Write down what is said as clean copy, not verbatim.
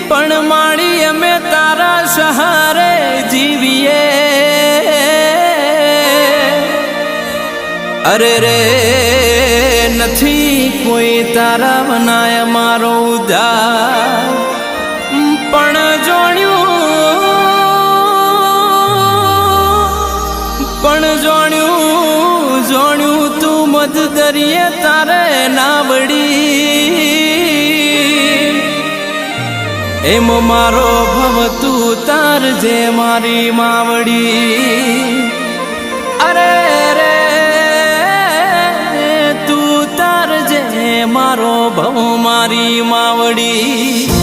પણ માડી અમે તારા સહારે જીવીએ અરે રે નથી કોઈ તારા બનાય મારો ઉધાર પણ જોણ્યું તું મધ દરિયે તારે ના વળી એમ મારો ભવ તું તાર જે મારી માવડી અરે રે તું તાર જે મારો ભવ મારી માવડી